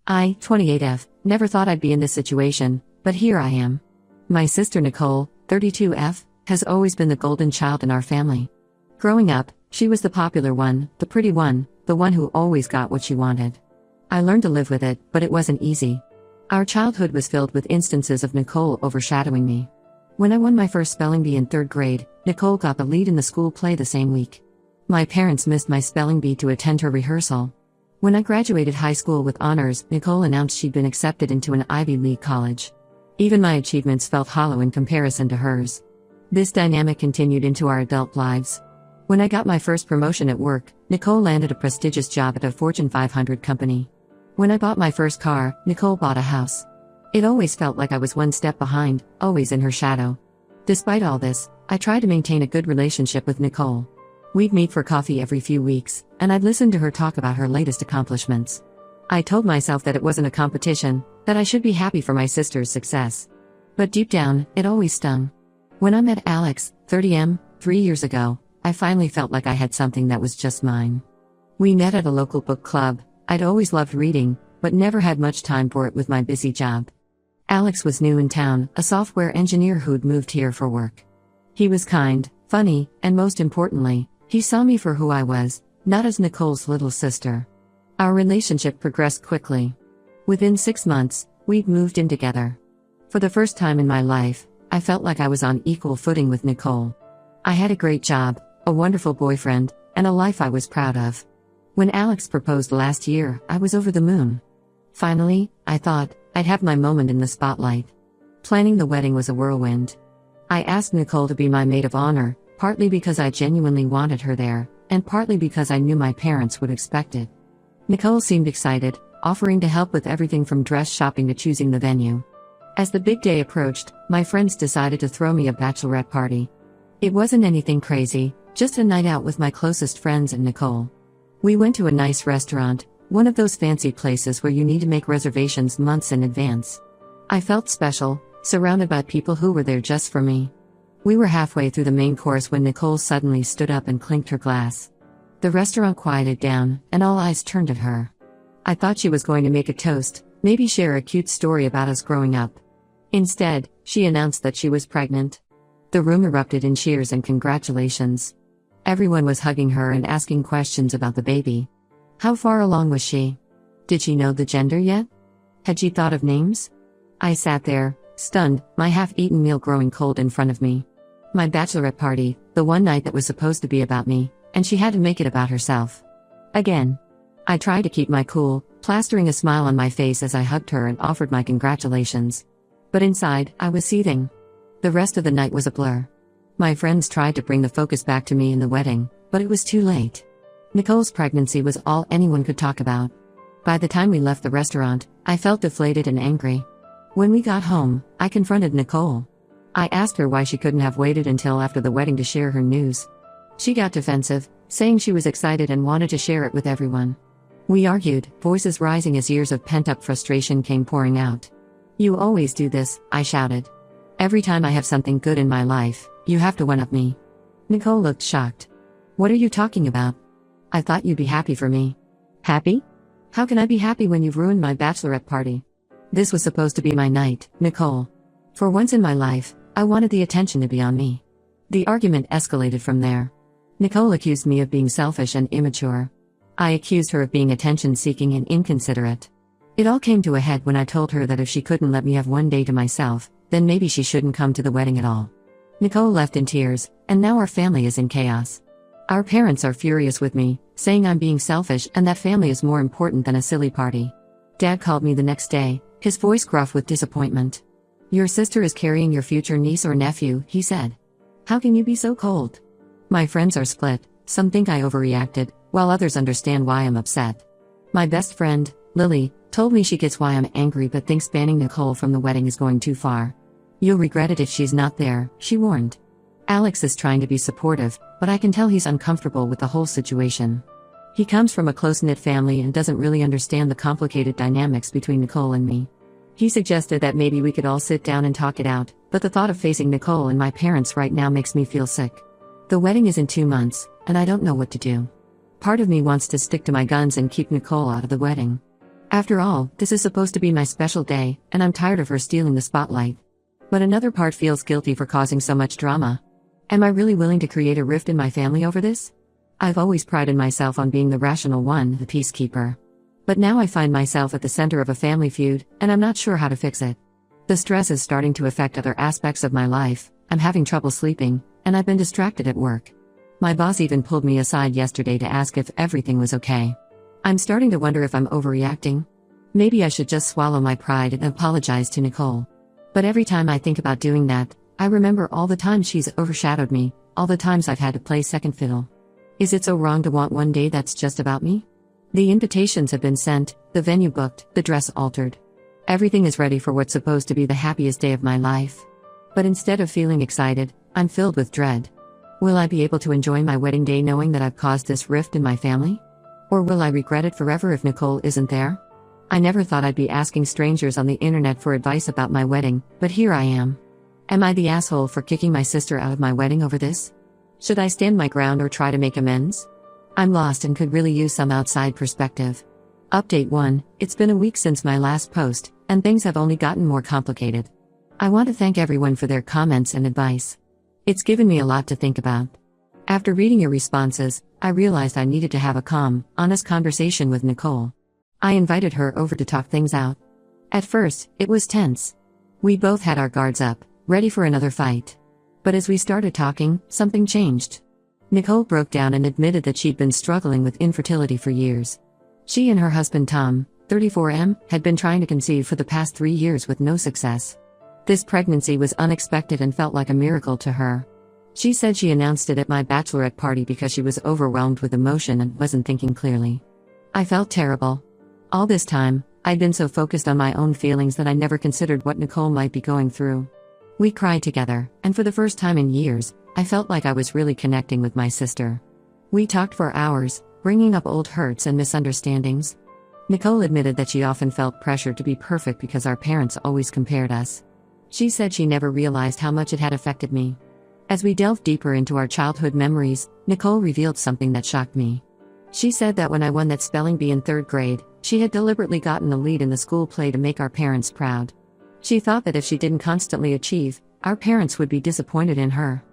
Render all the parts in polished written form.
I, 28F, never thought I'd be in this situation, but here I am. My sister Nicole, 32F, has always been the golden child in our family. Growing up, she was the popular one, the pretty one, the one who always got what she wanted. I learned to live with it, but it wasn't easy. Our childhood was filled with instances of Nicole overshadowing me. When I won my first spelling bee in 3rd grade, Nicole got the lead in the school play the same week. My parents missed my spelling bee to attend her rehearsal. When I graduated high school with honors, Nicole announced she'd been accepted into an Ivy League college. Even my achievements felt hollow in comparison to hers. This dynamic continued into our adult lives. When I got my first promotion at work, Nicole landed a prestigious job at a Fortune 500 company. When I bought my first car, Nicole bought a house. It always felt like I was one step behind, always in her shadow. Despite all this, I tried to maintain a good relationship with Nicole. We'd meet for coffee every few weeks, and I'd listen to her talk about her latest accomplishments. I told myself that it wasn't a competition, that I should be happy for my sister's success. But deep down, it always stung. When I met Alex, 30M, 3 years ago, I finally felt like I had something that was just mine. We met at a local book club. I'd always loved reading, but never had much time for it with my busy job. Alex was new in town, a software engineer who'd moved here for work. He was kind, funny, and most importantly, he saw me for who I was, not as Nicole's little sister. Our relationship progressed quickly. Within 6 months, we'd moved in together. For the first time in my life, I felt like I was on equal footing with Nicole. I had a great job, a wonderful boyfriend, and a life I was proud of. When Alex proposed last year, I was over the moon. Finally, I thought, I'd have my moment in the spotlight. Planning the wedding was a whirlwind. I asked Nicole to be my maid of honor, partly because I genuinely wanted her there, and partly because I knew my parents would expect it. Nicole seemed excited, offering to help with everything from dress shopping to choosing the venue. As the big day approached, my friends decided to throw me a bachelorette party. It wasn't anything crazy, just a night out with my closest friends and Nicole. We went to a nice restaurant, one of those fancy places where you need to make reservations months in advance. I felt special, surrounded by people who were there just for me. We were halfway through the main course when Nicole suddenly stood up and clinked her glass. The restaurant quieted down, and all eyes turned at her. I thought she was going to make a toast, maybe share a cute story about us growing up. Instead, she announced that she was pregnant. The room erupted in cheers and congratulations. Everyone was hugging her and asking questions about the baby. How far along was she? Did she know the gender yet? Had she thought of names? I sat there, stunned, my half-eaten meal growing cold in front of me. My bachelorette party, the one night that was supposed to be about me, and she had to make it about herself. Again. I tried to keep my cool, plastering a smile on my face as I hugged her and offered my congratulations. But inside, I was seething. The rest of the night was a blur. My friends tried to bring the focus back to me in the wedding, but it was too late. Nicole's pregnancy was all anyone could talk about. By the time we left the restaurant, I felt deflated and angry. When we got home, I confronted Nicole. I asked her why she couldn't have waited until after the wedding to share her news. She got defensive, saying she was excited and wanted to share it with everyone. We argued, voices rising as years of pent-up frustration came pouring out. "You always do this," I shouted. "Every time I have something good in my life, you have to one-up me." Nicole looked shocked. "What are you talking about? I thought you'd be happy for me." "Happy? How can I be happy when you've ruined my bachelorette party? This was supposed to be my night, Nicole. For once in my life, I wanted the attention to be on me." The argument escalated from there. Nicole accused me of being selfish and immature. I accused her of being attention-seeking and inconsiderate. It all came to a head when I told her that if she couldn't let me have one day to myself, then maybe she shouldn't come to the wedding at all. Nicole left in tears, and now our family is in chaos. Our parents are furious with me, saying I'm being selfish and that family is more important than a silly party. Dad called me the next day, his voice gruff with disappointment. "Your sister is carrying your future niece or nephew," he said. "How can you be so cold?" My friends are split, some think I overreacted, while others understand why I'm upset. My best friend, Lily, told me she gets why I'm angry but thinks banning Nicole from the wedding is going too far. "You'll regret it if she's not there," she warned. Alex is trying to be supportive, but I can tell he's uncomfortable with the whole situation. He comes from a close-knit family and doesn't really understand the complicated dynamics between Nicole and me. He suggested that maybe we could all sit down and talk it out, but the thought of facing Nicole and my parents right now makes me feel sick. The wedding is in 2 months, and I don't know what to do. Part of me wants to stick to my guns and keep Nicole out of the wedding. After all, this is supposed to be my special day, and I'm tired of her stealing the spotlight. But another part feels guilty for causing so much drama. Am I really willing to create a rift in my family over this? I've always prided myself on being the rational one, the peacekeeper. But now I find myself at the center of a family feud, and I'm not sure how to fix it. The stress is starting to affect other aspects of my life. I'm having trouble sleeping, and I've been distracted at work. My boss even pulled me aside yesterday to ask if everything was okay. I'm starting to wonder if I'm overreacting. Maybe I should just swallow my pride and apologize to Nicole. But every time I think about doing that, I remember all the times she's overshadowed me, all the times I've had to play second fiddle. Is it so wrong to want one day that's just about me? The invitations have been sent, the venue booked, the dress altered. Everything is ready for what's supposed to be the happiest day of my life. But instead of feeling excited, I'm filled with dread. Will I be able to enjoy my wedding day knowing that I've caused this rift in my family? Or will I regret it forever if Nicole isn't there? I never thought I'd be asking strangers on the internet for advice about my wedding, but here I am. Am I the asshole for kicking my sister out of my wedding over this? Should I stand my ground or try to make amends? I'm lost and could really use some outside perspective. Update 1, it's been a week since my last post, and things have only gotten more complicated. I want to thank everyone for their comments and advice. It's given me a lot to think about. After reading your responses, I realized I needed to have a calm, honest conversation with Nicole. I invited her over to talk things out. At first, it was tense. We both had our guards up, ready for another fight. But as we started talking, something changed. Nicole broke down and admitted that she'd been struggling with infertility for years. She and her husband Tom, 34M, had been trying to conceive for the past 3 years with no success. This pregnancy was unexpected and felt like a miracle to her. She said she announced it at my bachelorette party because she was overwhelmed with emotion and wasn't thinking clearly. I felt terrible. All this time, I'd been so focused on my own feelings that I never considered what Nicole might be going through. We cried together, and for the first time in years, I felt like I was really connecting with my sister. We talked for hours, bringing up old hurts and misunderstandings. Nicole admitted that she often felt pressured to be perfect because our parents always compared us. She said she never realized how much it had affected me. As we delved deeper into our childhood memories, Nicole revealed something that shocked me. She said that when I won that spelling bee in 3rd grade, she had deliberately gotten the lead in the school play to make our parents proud. She thought that if she didn't constantly achieve, our parents would be disappointed in her.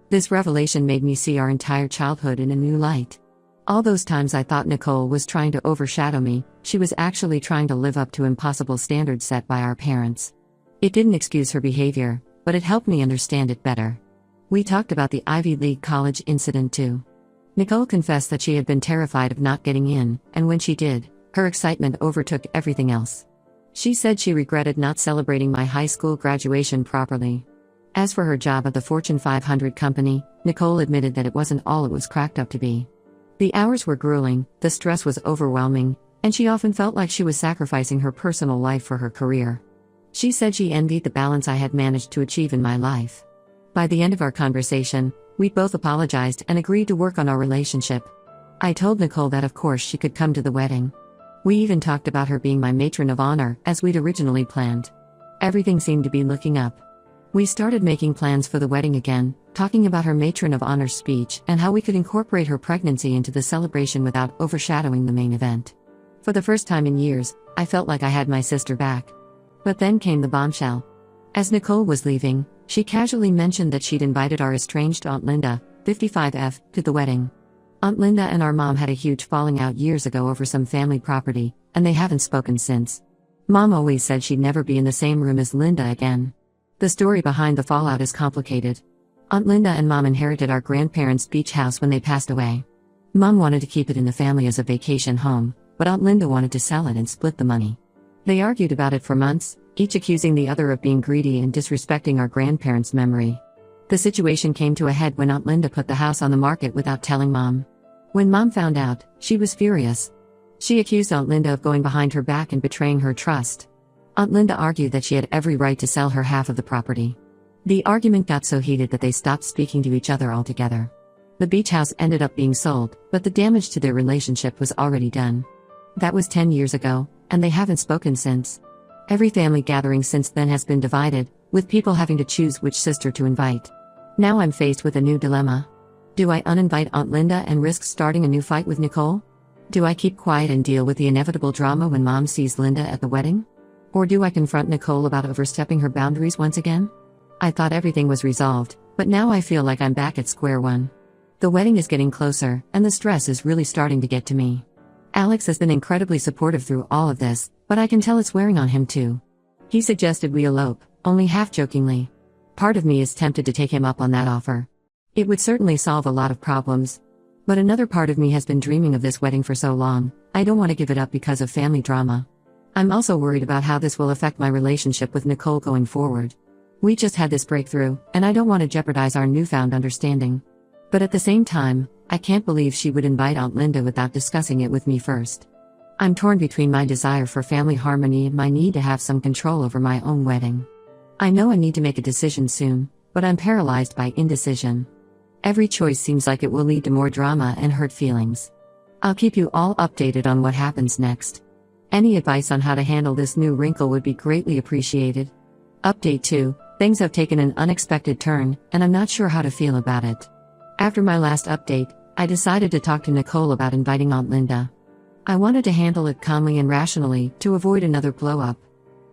This revelation made me see our entire childhood in a new light. All those times I thought Nicole was trying to overshadow me, she was actually trying to live up to impossible standards set by our parents. It didn't excuse her behavior, but it helped me understand it better. We talked about the Ivy League college incident too. Nicole confessed that she had been terrified of not getting in, and when she did, her excitement overtook everything else. She said she regretted not celebrating my high school graduation properly. As for her job at the Fortune 500 company, Nicole admitted that it wasn't all it was cracked up to be. The hours were grueling, the stress was overwhelming, and she often felt like she was sacrificing her personal life for her career. She said she envied the balance I had managed to achieve in my life. By the end of our conversation, we both apologized and agreed to work on our relationship. I told Nicole that of course she could come to the wedding. We even talked about her being my matron of honor, as we'd originally planned. Everything seemed to be looking up. We started making plans for the wedding again, talking about her matron of honor speech and how we could incorporate her pregnancy into the celebration without overshadowing the main event. For the first time in years, I felt like I had my sister back. But then came the bombshell. As Nicole was leaving, she casually mentioned that she'd invited our estranged Aunt Linda, 55F, to the wedding. Aunt Linda and our mom had a huge falling out years ago over some family property, and they haven't spoken since. Mom always said she'd never be in the same room as Linda again. The story behind the fallout is complicated. Aunt Linda and Mom inherited our grandparents' beach house when they passed away. Mom wanted to keep it in the family as a vacation home, but Aunt Linda wanted to sell it and split the money. They argued about it for months, each accusing the other of being greedy and disrespecting our grandparents' memory. The situation came to a head when Aunt Linda put the house on the market without telling Mom. When Mom found out, she was furious. She accused Aunt Linda of going behind her back and betraying her trust. Aunt Linda argued that she had every right to sell her half of the property. The argument got so heated that they stopped speaking to each other altogether. The beach house ended up being sold, but the damage to their relationship was already done. That was 10 years ago, and they haven't spoken since. Every family gathering since then has been divided, with people having to choose which sister to invite. Now I'm faced with a new dilemma. Do I uninvite Aunt Linda and risk starting a new fight with Nicole? Do I keep quiet and deal with the inevitable drama when mom sees Linda at the wedding? Or do I confront Nicole about overstepping her boundaries once again? I thought everything was resolved, but now I feel like I'm back at square one. The wedding is getting closer, and the stress is really starting to get to me. Alex has been incredibly supportive through all of this, but I can tell it's wearing on him too. He suggested we elope, only half-jokingly. Part of me is tempted to take him up on that offer. It would certainly solve a lot of problems. But another part of me has been dreaming of this wedding for so long, I don't want to give it up because of family drama. I'm also worried about how this will affect my relationship with Nicole going forward. We just had this breakthrough, and I don't want to jeopardize our newfound understanding. But at the same time, I can't believe she would invite Aunt Linda without discussing it with me first. I'm torn between my desire for family harmony and my need to have some control over my own wedding. I know I need to make a decision soon, but I'm paralyzed by indecision. Every choice seems like it will lead to more drama and hurt feelings. I'll keep you all updated on what happens next. Any advice on how to handle this new wrinkle would be greatly appreciated. Update 2: things have taken an unexpected turn, and I'm not sure how to feel about it. After my last update, I decided to talk to Nicole about inviting Aunt Linda. I wanted to handle it calmly and rationally, to avoid another blow-up.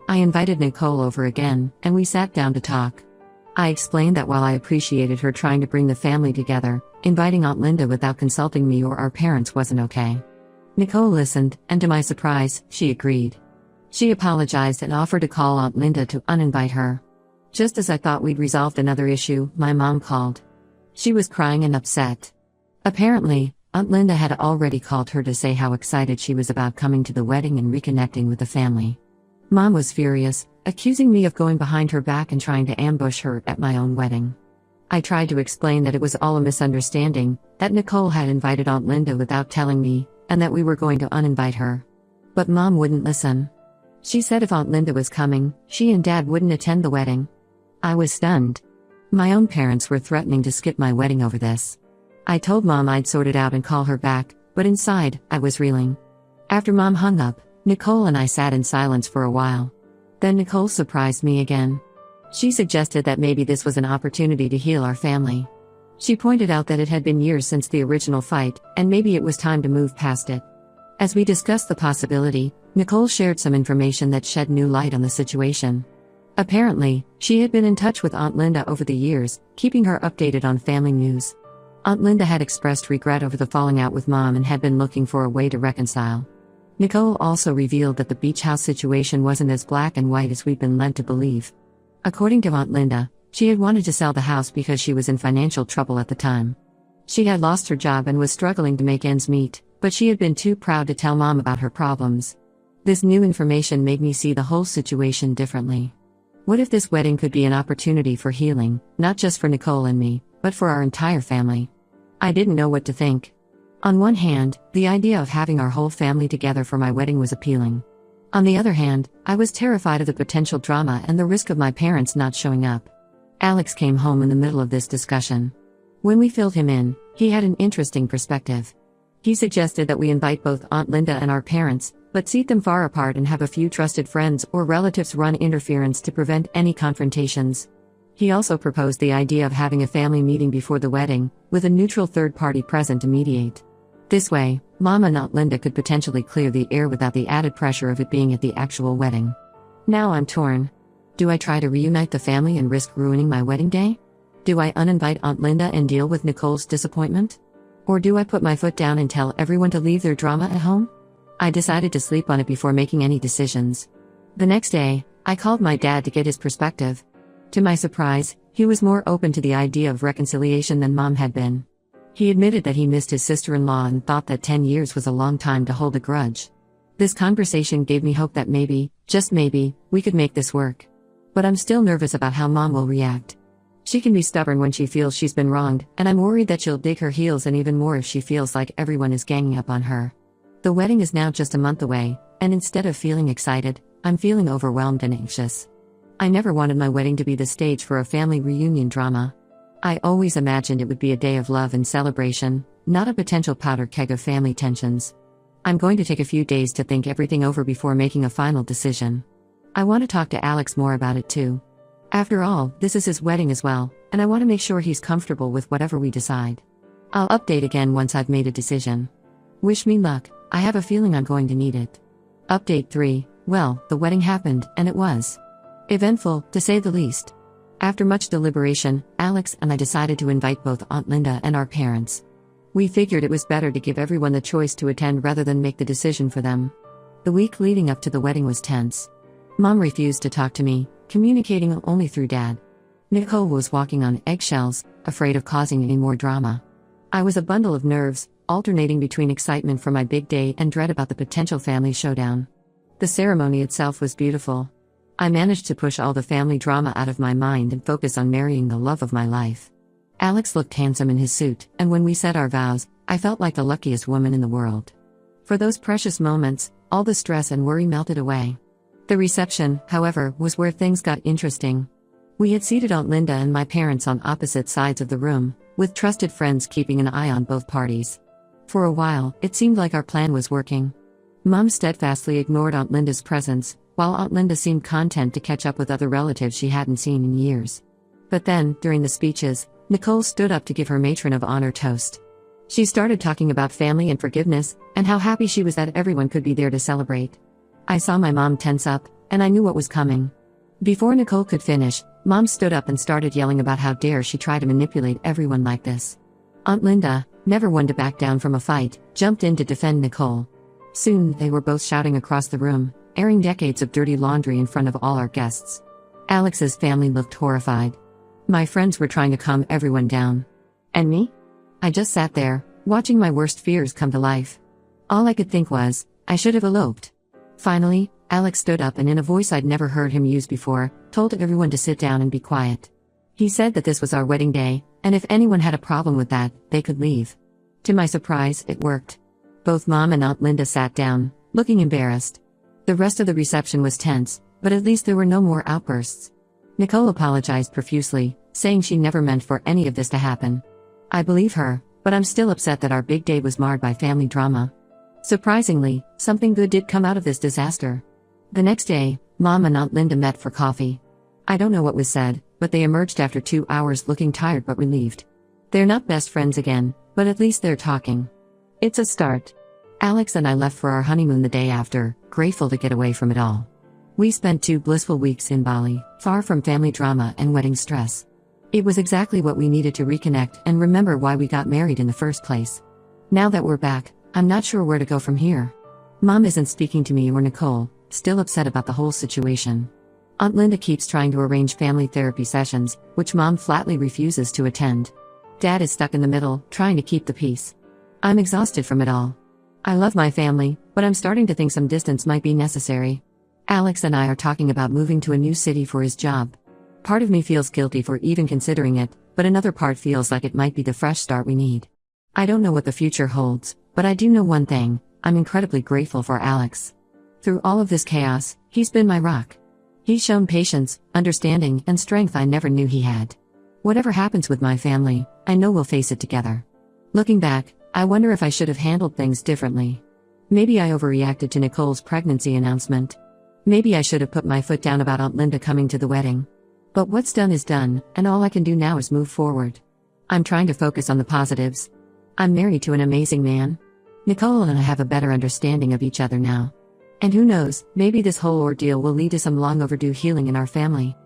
I invited Nicole over again, and we sat down to talk. I explained that while I appreciated her trying to bring the family together, inviting Aunt Linda without consulting me or our parents wasn't okay. Nicole listened, and to my surprise, she agreed. She apologized and offered to call Aunt Linda to uninvite her. Just as I thought we'd resolved another issue, my mom called. She was crying and upset. Apparently, Aunt Linda had already called her to say how excited she was about coming to the wedding and reconnecting with the family. Mom was furious, accusing me of going behind her back and trying to ambush her at my own wedding. I tried to explain that it was all a misunderstanding, that Nicole had invited Aunt Linda without telling me, and that we were going to uninvite her. But Mom wouldn't listen. She said if Aunt Linda was coming, she and Dad wouldn't attend the wedding. I was stunned. My own parents were threatening to skip my wedding over this. I told Mom I'd sort it out and call her back, but inside, I was reeling. After Mom hung up, Nicole and I sat in silence for a while. Then Nicole surprised me again. She suggested that maybe this was an opportunity to heal our family. She pointed out that it had been years since the original fight, and maybe it was time to move past it. As we discussed the possibility, Nicole shared some information that shed new light on the situation. Apparently, she had been in touch with Aunt Linda over the years, keeping her updated on family news. Aunt Linda had expressed regret over the falling out with Mom and had been looking for a way to reconcile. Nicole also revealed that the beach house situation wasn't as black and white as we'd been led to believe. According to Aunt Linda, she had wanted to sell the house because she was in financial trouble at the time. She had lost her job and was struggling to make ends meet, but she had been too proud to tell Mom about her problems. This new information made me see the whole situation differently. What if this wedding could be an opportunity for healing, not just for Nicole and me, but for our entire family? I didn't know what to think. On one hand, the idea of having our whole family together for my wedding was appealing. On the other hand, I was terrified of the potential drama and the risk of my parents not showing up. Alex came home in the middle of this discussion. When we filled him in, he had an interesting perspective. He suggested that we invite both Aunt Linda and our parents, but seat them far apart and have a few trusted friends or relatives run interference to prevent any confrontations. He also proposed the idea of having a family meeting before the wedding, with a neutral third party present to mediate. This way, Mom and Aunt Linda could potentially clear the air without the added pressure of it being at the actual wedding. Now I'm torn. Do I try to reunite the family and risk ruining my wedding day? Do I uninvite Aunt Linda and deal with Nicole's disappointment? Or do I put my foot down and tell everyone to leave their drama at home? I decided to sleep on it before making any decisions. The next day, I called my dad to get his perspective. To my surprise, he was more open to the idea of reconciliation than Mom had been. He admitted that he missed his sister-in-law and thought that 10 years was a long time to hold a grudge. This conversation gave me hope that maybe, just maybe, we could make this work. But I'm still nervous about how Mom will react. She can be stubborn when she feels she's been wronged, and I'm worried that she'll dig her heels and even more if she feels like everyone is ganging up on her. The wedding is now just a month away, and instead of feeling excited, I'm feeling overwhelmed and anxious. I never wanted my wedding to be the stage for a family reunion drama. I always imagined it would be a day of love and celebration, not a potential powder keg of family tensions. I'm going to take a few days to think everything over before making a final decision. I want to talk to Alex more about it too. After all, this is his wedding as well, and I want to make sure he's comfortable with whatever we decide. I'll update again once I've made a decision. Wish me luck, I have a feeling I'm going to need it. Update 3. Well, the wedding happened, and it was eventful, to say the least. After much deliberation, Alex and I decided to invite both Aunt Linda and our parents. We figured it was better to give everyone the choice to attend rather than make the decision for them. The week leading up to the wedding was tense. Mom refused to talk to me, communicating only through Dad. Nicole was walking on eggshells, afraid of causing any more drama. I was a bundle of nerves, alternating between excitement for my big day and dread about the potential family showdown. The ceremony itself was beautiful. I managed to push all the family drama out of my mind and focus on marrying the love of my life. Alex looked handsome in his suit, and when we said our vows, I felt like the luckiest woman in the world. For those precious moments, all the stress and worry melted away. The reception, however, was where things got interesting. We had seated Aunt Linda and my parents on opposite sides of the room, with trusted friends keeping an eye on both parties. For a while, it seemed like our plan was working. Mom steadfastly ignored Aunt Linda's presence, while Aunt Linda seemed content to catch up with other relatives she hadn't seen in years. But then, during the speeches, Nicole stood up to give her matron of honor toast. She started talking about family and forgiveness, and how happy she was that everyone could be there to celebrate. I saw my mom tense up, and I knew what was coming. Before Nicole could finish, Mom stood up and started yelling about how dare she try to manipulate everyone like this. Aunt Linda, never one to back down from a fight, jumped in to defend Nicole. Soon, they were both shouting across the room, airing decades of dirty laundry in front of all our guests. Alex's family looked horrified. My friends were trying to calm everyone down. And me? I just sat there, watching my worst fears come to life. All I could think was, I should have eloped. Finally, Alex stood up and in a voice I'd never heard him use before, told everyone to sit down and be quiet. He said that this was our wedding day, and if anyone had a problem with that, they could leave. To my surprise, it worked. Both Mom and Aunt Linda sat down, looking embarrassed. The rest of the reception was tense, but at least there were no more outbursts. Nicole apologized profusely, saying she never meant for any of this to happen. I believe her, but I'm still upset that our big day was marred by family drama. Surprisingly, something good did come out of this disaster. The next day, Mom and Aunt Linda met for coffee. I don't know what was said, but they emerged after 2 hours looking tired but relieved. They're not best friends again, but at least they're talking. It's a start. Alex and I left for our honeymoon the day after, grateful to get away from it all. We spent 2 blissful weeks in Bali, far from family drama and wedding stress. It was exactly what we needed to reconnect and remember why we got married in the first place. Now that we're back, I'm not sure where to go from here. Mom isn't speaking to me or Nicole, still upset about the whole situation. Aunt Linda keeps trying to arrange family therapy sessions, which Mom flatly refuses to attend. Dad is stuck in the middle, trying to keep the peace. I'm exhausted from it all. I love my family, but I'm starting to think some distance might be necessary. Alex and I are talking about moving to a new city for his job. Part of me feels guilty for even considering it, but another part feels like it might be the fresh start we need. I don't know what the future holds, but I do know one thing, I'm incredibly grateful for Alex. Through all of this chaos, he's been my rock. He's shown patience, understanding, and strength I never knew he had. Whatever happens with my family, I know we'll face it together. Looking back, I wonder if I should have handled things differently. Maybe I overreacted to Nicole's pregnancy announcement. Maybe I should have put my foot down about Aunt Linda coming to the wedding. But what's done is done, and all I can do now is move forward. I'm trying to focus on the positives. I'm married to an amazing man. Nicole and I have a better understanding of each other now. And who knows, maybe this whole ordeal will lead to some long overdue healing in our family.